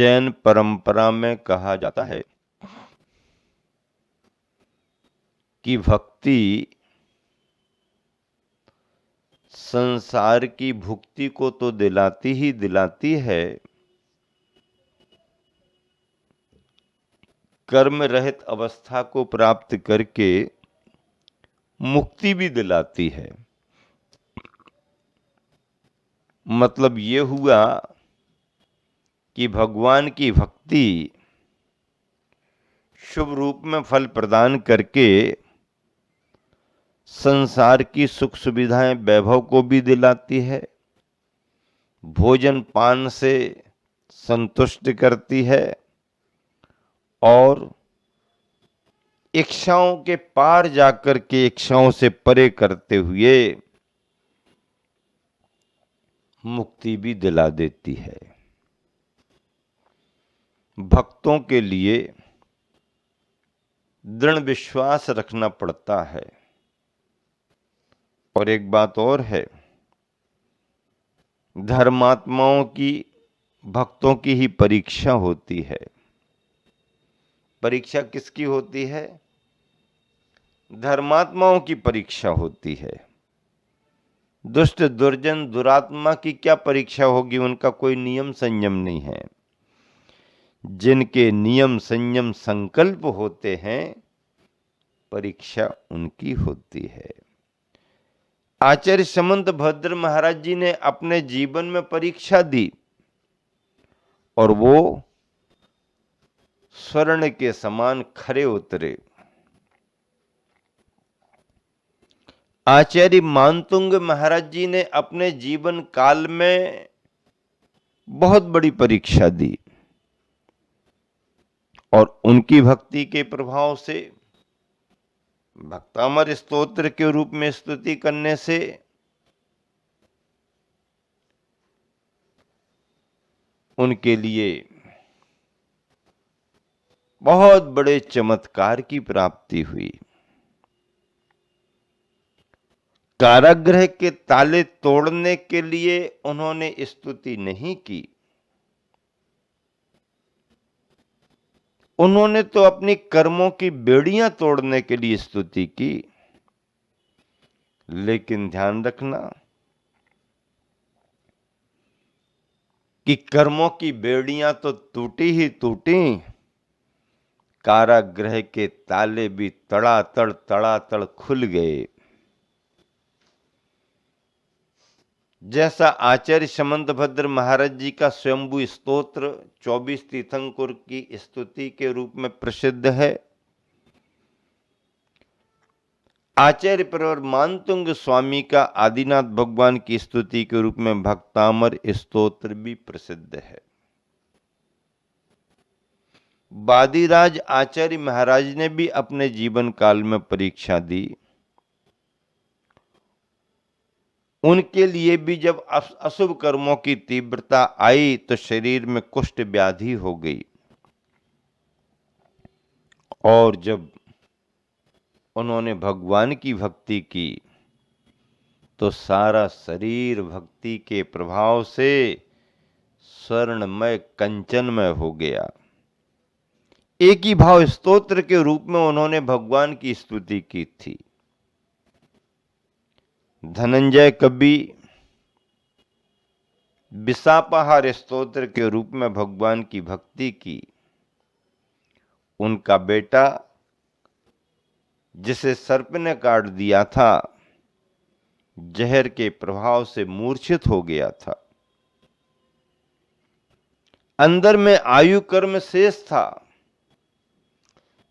जैन परंपरा में कहा जाता है कि भक्ति संसार की भुक्ति को तो दिलाती ही दिलाती है, कर्म रहित अवस्था को प्राप्त करके मुक्ति भी दिलाती है। मतलब ये हुआ कि भगवान की भक्ति शुभ रूप में फल प्रदान करके संसार की सुख सुविधाएं वैभव को भी दिलाती है, भोजन पान से संतुष्ट करती है और इच्छाओं के पार जाकर के इच्छाओं से परे करते हुए मुक्ति भी दिला देती है। भक्तों के लिए दृढ़ विश्वास रखना पड़ता है। और एक बात और है, धर्मात्माओं की भक्तों की ही परीक्षा होती है। परीक्षा किसकी होती है? धर्मात्माओं की परीक्षा होती है। दुष्ट दुर्जन दुरात्मा की क्या परीक्षा होगी? उनका कोई नियम संयम नहीं है। जिनके नियम संयम संकल्प होते हैं, परीक्षा उनकी होती है। आचार्य समंत भद्र महाराज जी ने अपने जीवन में परीक्षा दी और वो स्वर्ण के समान खरे उतरे। आचार्य मानतुंग महाराज जी ने अपने जीवन काल में बहुत बड़ी परीक्षा दी और उनकी भक्ति के प्रभाव से, भक्तामर स्तोत्र के रूप में स्तुति करने से उनके लिए बहुत बड़े चमत्कार की प्राप्ति हुई। कारागृह के ताले तोड़ने के लिए उन्होंने स्तुति नहीं की, उन्होंने तो अपनी कर्मों की बेड़ियां तोड़ने के लिए स्तुति की। लेकिन ध्यान रखना कि कर्मों की बेड़ियां तो टूटी ही टूटी, कारागृह के ताले भी तड़ातड़ खुल गए। जैसा आचार्य समंत भद्र महाराज जी का स्वयंभू स्तोत्र 24 तीर्थंकर की स्तुति के रूप में प्रसिद्ध है, आचार्य प्रवर मानतुंग स्वामी का आदिनाथ भगवान की स्तुति के रूप में भक्तामर स्तोत्र भी प्रसिद्ध है। वादिराज आचार्य महाराज ने भी अपने जीवन काल में परीक्षा दी। उनके लिए भी जब अशुभ कर्मों की तीव्रता आई तो शरीर में कुष्ठ व्याधि हो गई और जब उन्होंने भगवान की भक्ति की तो सारा शरीर भक्ति के प्रभाव से स्वर्णमय कंचनमय हो गया। एक ही भाव स्तोत्र के रूप में उन्होंने भगवान की स्तुति की थी। धनंजय कवि विसापाहार स्तोत्र के रूप में भगवान की भक्ति की। उनका बेटा जिसे सर्प ने काट दिया था, जहर के प्रभाव से मूर्छित हो गया था। अंदर में आयु कर्म शेष था,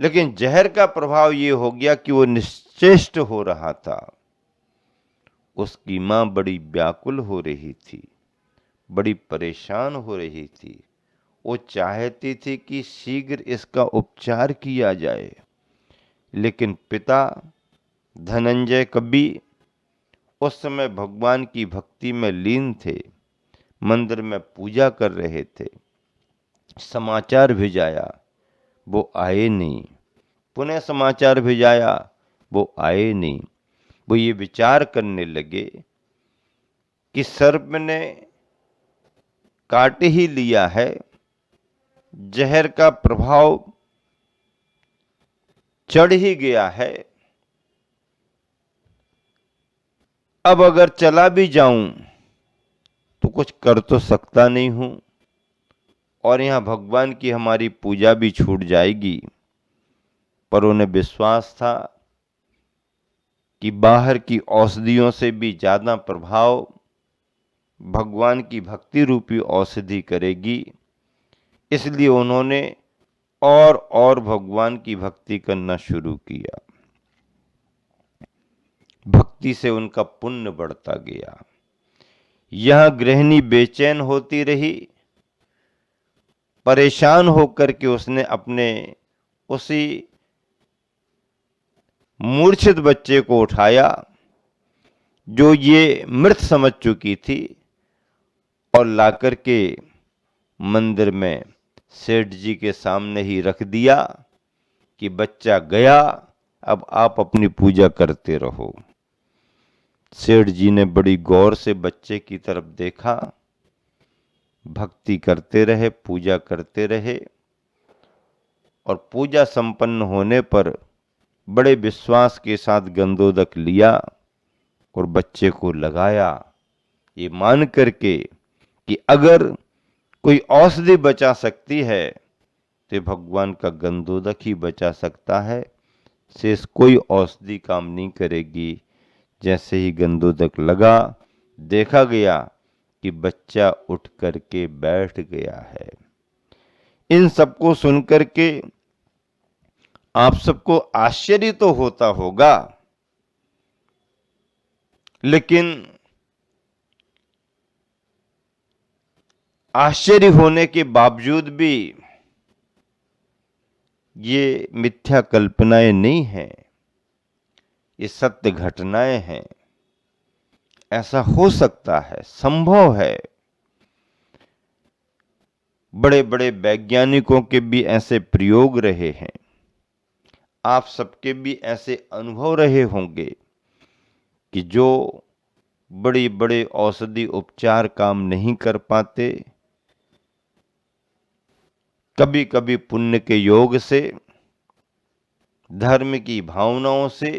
लेकिन जहर का प्रभाव ये हो गया कि वो निश्चेष्ट हो रहा था। उसकी मां बड़ी व्याकुल हो रही थी, बड़ी परेशान हो रही थी। वो चाहती थी कि शीघ्र इसका उपचार किया जाए, लेकिन पिता धनंजय कवि उस समय भगवान की भक्ति में लीन थे, मंदिर में पूजा कर रहे थे। समाचार भिजाया, वो आए नहीं। पुनः समाचार भिजाया, वो आए नहीं। वो ये विचार करने लगे कि सर्प ने काट ही लिया है जहर का प्रभाव चढ़ ही गया है, अब अगर चला भी जाऊं तो कुछ कर तो सकता नहीं हूं, और यहां भगवान की हमारी पूजा भी छूट जाएगी। पर उन्हें विश्वास था कि बाहर की औषधियों से भी ज्यादा प्रभाव भगवान की भक्ति रूपी औषधि करेगी। इसलिए उन्होंने और भगवान की भक्ति करना शुरू किया। भक्ति से उनका पुण्य बढ़ता गया। यह गृहिणी बेचैन होती रही। परेशान होकर के उसने अपने उसी मूर्छित बच्चे को उठाया जो ये मृत समझ चुकी थी, और लाकर के मंदिर में सेठ जी के सामने ही रख दिया कि बच्चा गया, अब आप अपनी पूजा करते रहो। सेठ जी ने बड़ी गौर से बच्चे की तरफ देखा, भक्ति करते रहे, पूजा करते रहे, और पूजा संपन्न होने पर बड़े विश्वास के साथ गंधोदक लिया और बच्चे को लगाया, ये मान करके कि अगर कोई औषधि बचा सकती है तो भगवान का गंधोदक ही बचा सकता है, शेष कोई औषधि काम नहीं करेगी। जैसे ही गंधोदक लगा, देखा गया कि बच्चा उठ करके बैठ गया है। इन सबको सुनकर के आप सबको आश्चर्य तो होता होगा, लेकिन आश्चर्य होने के बावजूद भी ये मिथ्या कल्पनाएं नहीं हैं, ये सत्य घटनाएं हैं। ऐसा हो सकता है, संभव है। बड़े बड़े वैज्ञानिकों के भी ऐसे प्रयोग रहे हैं, आप सबके भी ऐसे अनुभव रहे होंगे कि जो बड़े बड़े औषधि उपचार काम नहीं कर पाते, कभी कभी पुण्य के योग से, धर्म की भावनाओं से,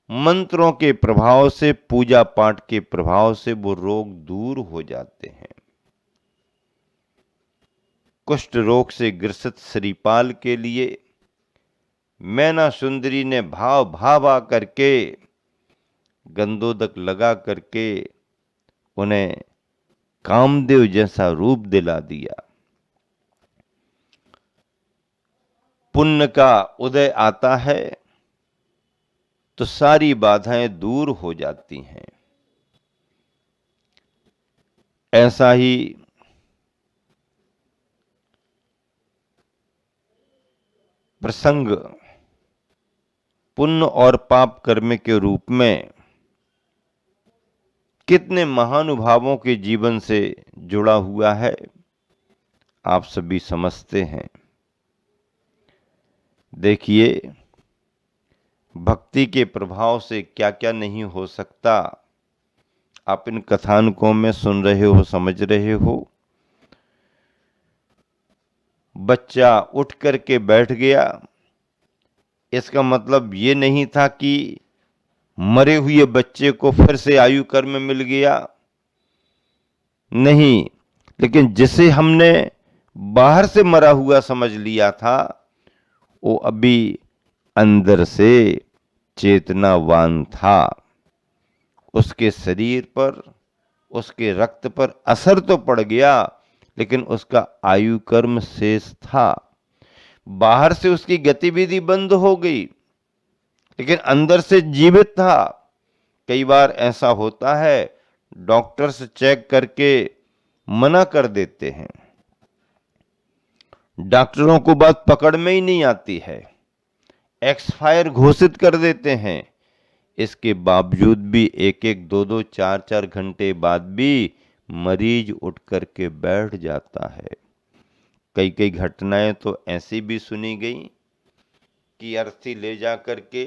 मंत्रों के प्रभाव से, पूजा पाठ के प्रभाव से वो रोग दूर हो जाते हैं। कुष्ठ रोग से ग्रसित श्रीपाल के लिए मैना सुंदरी ने भाव भाव आकर के गंधोदक लगा करके उन्हें कामदेव जैसा रूप दिला दिया। पुण्य का उदय आता है तो सारी बाधाएं दूर हो जाती हैं। ऐसा ही प्रसंग पुण्य और पाप कर्म के रूप में कितने महानुभावों के जीवन से जुड़ा हुआ है, आप सभी समझते हैं। देखिए, भक्ति के प्रभाव से क्या क्या नहीं हो सकता, आप इन कथानकों में सुन रहे हो, समझ रहे हो। बच्चा उठ करके बैठ गया, इसका मतलब ये नहीं था कि मरे हुए बच्चे को फिर से आयु कर्म मिल गया, नहीं, लेकिन जिसे हमने बाहर से मरा हुआ समझ लिया था, वो अभी अंदर से चेतनावान था। उसके शरीर पर, उसके रक्त पर असर तो पड़ गया, लेकिन उसका आयु कर्म शेष था। बाहर से उसकी गतिविधि बंद हो गई, लेकिन अंदर से जीवित था। कई बार ऐसा होता है, डॉक्टर्स चेक करके मना कर देते हैं, डॉक्टरों को बात पकड़ में ही नहीं आती है, एक्सपायर घोषित कर देते हैं। इसके बावजूद भी एक एक, दो दो, चार चार घंटे बाद भी मरीज उठ करके बैठ जाता है। कई कई घटनाएं तो ऐसी भी सुनी गई कि अर्थी ले जा करके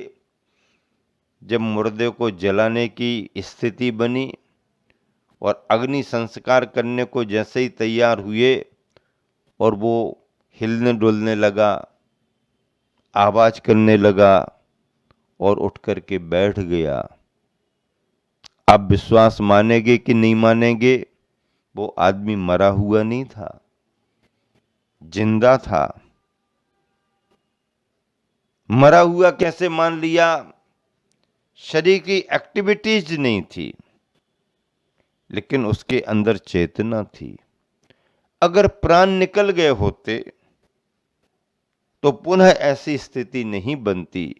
जब मुर्दे को जलाने की स्थिति बनी और अग्नि संस्कार करने को जैसे ही तैयार हुए, और वो हिलने डुलने लगा, आवाज करने लगा और उठ करके बैठ गया। आप विश्वास मानेंगे कि नहीं मानेंगे, वो आदमी मरा हुआ नहीं था, जिंदा था। मरा हुआ कैसे मान लिया? शरीर की एक्टिविटीज नहीं थी, लेकिन उसके अंदर चेतना थी। अगर प्राण निकल गए होते तो पुनः ऐसी स्थिति नहीं बनती।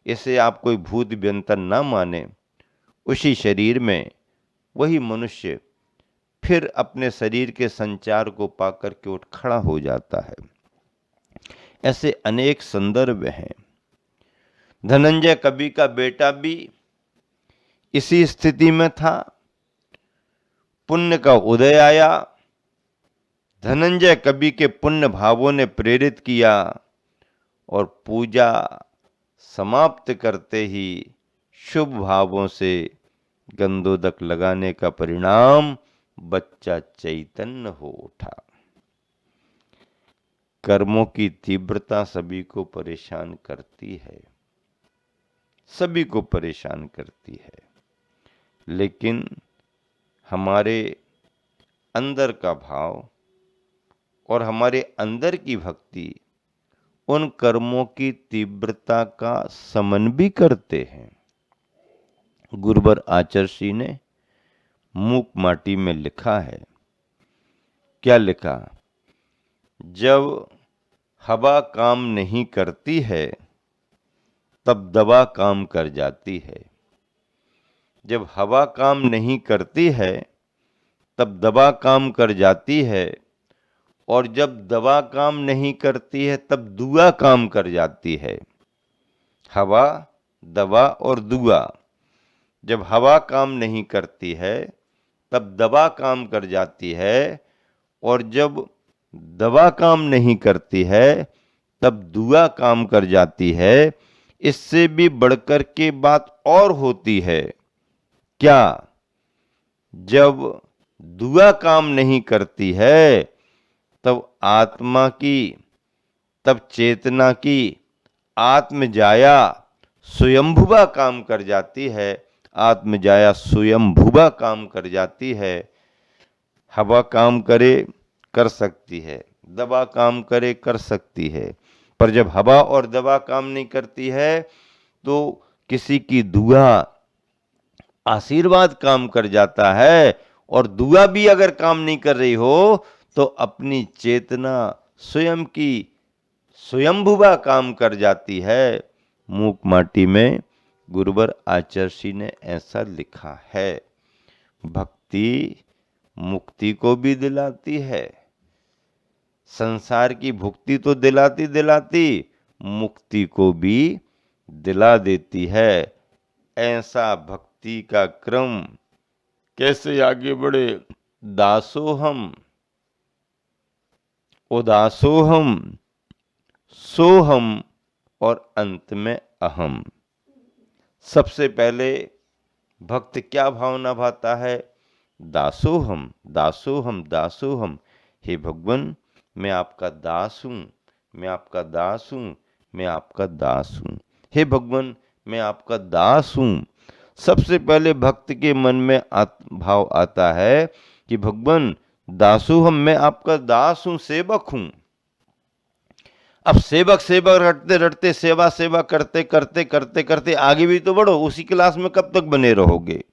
इसे आप कोई भूत व्यंतर ना माने। उसी शरीर में वही मनुष्य फिर अपने शरीर के संचार को पाकर के उठ खड़ा हो जाता है। ऐसे अनेक संदर्भ हैं। धनंजय कवि का बेटा भी इसी स्थिति में था। पुण्य का उदय आया, धनंजय कवि के पुण्य भावों ने प्रेरित किया और पूजा समाप्त करते ही शुभ भावों से गंधोदक लगाने का परिणाम बच्चा चैतन्य हो उठा। कर्मों की तीव्रता सभी को परेशान करती है, सभी को परेशान करती है, लेकिन हमारे अंदर का भाव और हमारे अंदर की भक्ति उन कर्मों की तीव्रता का समन भी करते हैं। गुरुवर आचर्षी ने मूक माटी में लिखा है, क्या लिखा? जब हवा काम नहीं करती है तब दवा काम कर जाती है। जब हवा काम नहीं करती है तब दवा काम कर जाती है, और जब दवा काम नहीं करती है तब दुआ काम कर जाती है। हवा, दवा और दुआ। जब हवा काम नहीं करती है तब दवा काम कर जाती है, और जब दवा काम नहीं करती है तब दुआ काम कर जाती है। इससे भी बढ़कर के बात और होती है। क्या? जब दुआ काम नहीं करती है तब आत्मा की, तब चेतना की आत्मजाया स्वयंभुवा काम कर जाती है। आत्मजाया स्वयंभुवा काम कर जाती है। हवा काम करे कर सकती है, दवा काम करे कर सकती है, पर जब हवा और दवा काम नहीं करती है तो किसी की दुआ आशीर्वाद काम कर जाता है, और दुआ भी अगर काम नहीं कर रही हो तो अपनी चेतना स्वयं की स्वयंभुवा काम कर जाती है। मूक माटी में गुरुवर आचर्षी ने ऐसा लिखा है। भक्ति मुक्ति को भी दिलाती है, संसार की भुक्ति तो दिलाती दिलाती मुक्ति को भी दिला देती है। ऐसा भक्ति का क्रम कैसे आगे बढ़े? दासोहम, उदासोहम, सोहम और अंत में अहम। सबसे पहले भक्त क्या भावना भाता है? दासोहम, दासोहम, दासोहम। हे भगवान, मैं आपका दास हूं, मैं आपका दास हूं, मैं आपका दास हूं। हे भगवान, मैं आपका दास हूं। सबसे पहले भक्त के मन में भाव आता है कि भगवान दासोहम, मैं आपका दास हूं, सेवक हूं। अब सेवक सेवक रटते रटते, सेवा सेवा करते करते करते करते आगे भी तो बढ़ो। उसी क्लास में कब तक बने रहोगे?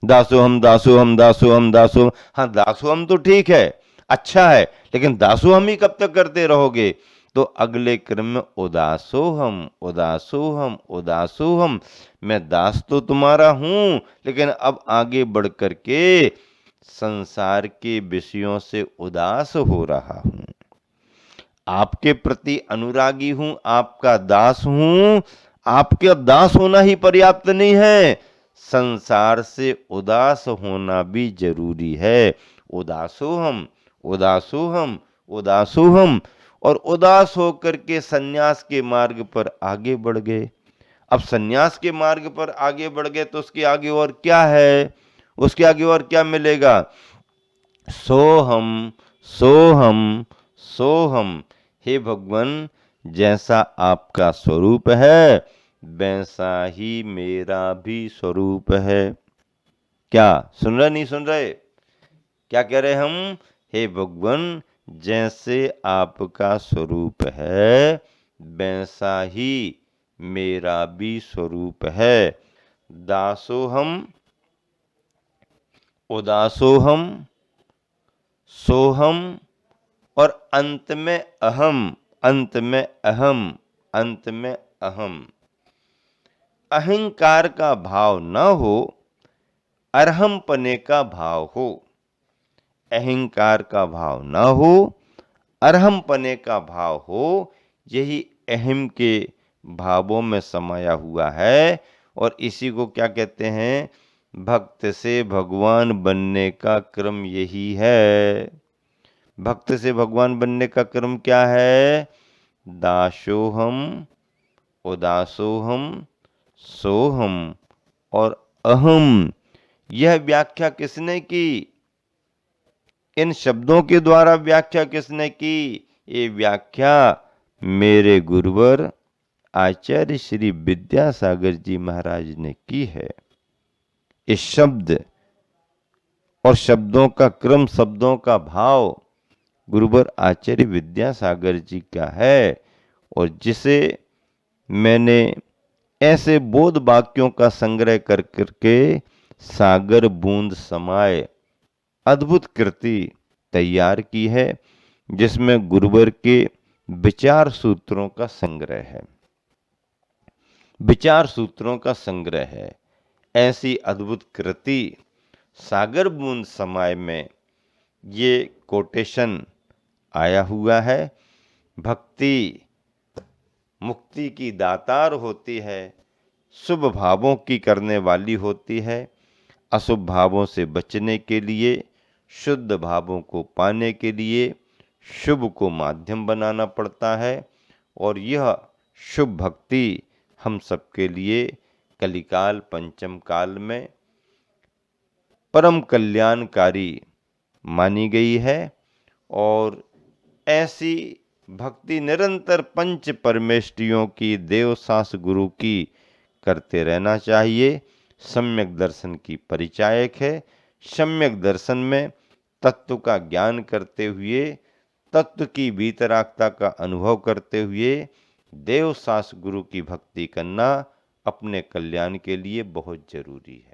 दासोहम, दासोहम, दासोहम, दासोहम। हाँ, दासोहम तो ठीक है, अच्छा है, लेकिन दासोहम ही कब तक करते रहोगे? तो अगले क्रम में उदासोहम, उदासोहम, उदासोहम। मैं दास तो तुम्हारा हूं, लेकिन अब आगे बढ़ करके संसार के विषयों से उदास हो रहा हूं। आपके प्रति अनुरागी हूं, आपका दास हूं। आपके दास होना ही पर्याप्त नहीं है, संसार से उदास होना भी जरूरी है। उदासोहम, उदासोहम, उदासोहम। और उदास होकर के सन्यास के मार्ग पर आगे बढ़ गए। अब सन्यास के मार्ग पर आगे बढ़ गए तो उसके आगे और क्या है? उसके आगे और क्या मिलेगा? सोहम, सोहम, सोहम। हे भगवान, जैसा आपका स्वरूप है वैसा ही मेरा भी स्वरूप है। क्या सुन रहे, नहीं सुन रहे? क्या कह रहे हम? हे भगवान, जैसे आपका स्वरूप है वैसा ही मेरा भी स्वरूप है। दासोहम, उदासोहम, सोहम और अंत में अहम, अंत में अहम, अंत में अहम। अहंकार का भाव न हो, अरहमपने का भाव हो। अहंकार का भाव न हो, अरहमपने का भाव हो, यही अहम के भावों में समाया हुआ है। और इसी को क्या कहते हैं? भक्त से भगवान बनने का क्रम यही है। भक्त से भगवान बनने का क्रम क्या है? दासोहम, उदासोहम, सोहम और अहम। यह व्याख्या किसने की? इन शब्दों के द्वारा व्याख्या किसने की? ये व्याख्या मेरे गुरुवर आचार्य श्री विद्यासागर जी महाराज ने की है। इस शब्द और शब्दों का क्रम, शब्दों का भाव गुरुवर आचार्य विद्यासागर जी का है, और जिसे मैंने ऐसे बोध वाक्यों का संग्रह कर करके सागर बूंद समाये अद्भुत कृति तैयार की है, जिसमें गुरुवर के विचार सूत्रों का संग्रह है। विचार सूत्रों का संग्रह है। ऐसी अद्भुत कृति सागर बूंद समाये में ये कोटेशन आया हुआ है। भक्ति मुक्ति की दातार होती है, शुभ भावों की करने वाली होती है। अशुभ भावों से बचने के लिए, शुद्ध भावों को पाने के लिए शुभ को माध्यम बनाना पड़ता है। और यह शुभ भक्ति हम सबके लिए कलिकाल पंचम काल में परम कल्याणकारी मानी गई है। और ऐसी भक्ति निरंतर पंच परमेष्टियों की, देव सास गुरु की करते रहना चाहिए। सम्यक दर्शन की परिचायक है। सम्यक दर्शन में तत्व का ज्ञान करते हुए, तत्व की वीतरागता का अनुभव करते हुए देव सास गुरु की भक्ति करना अपने कल्याण के लिए बहुत जरूरी है।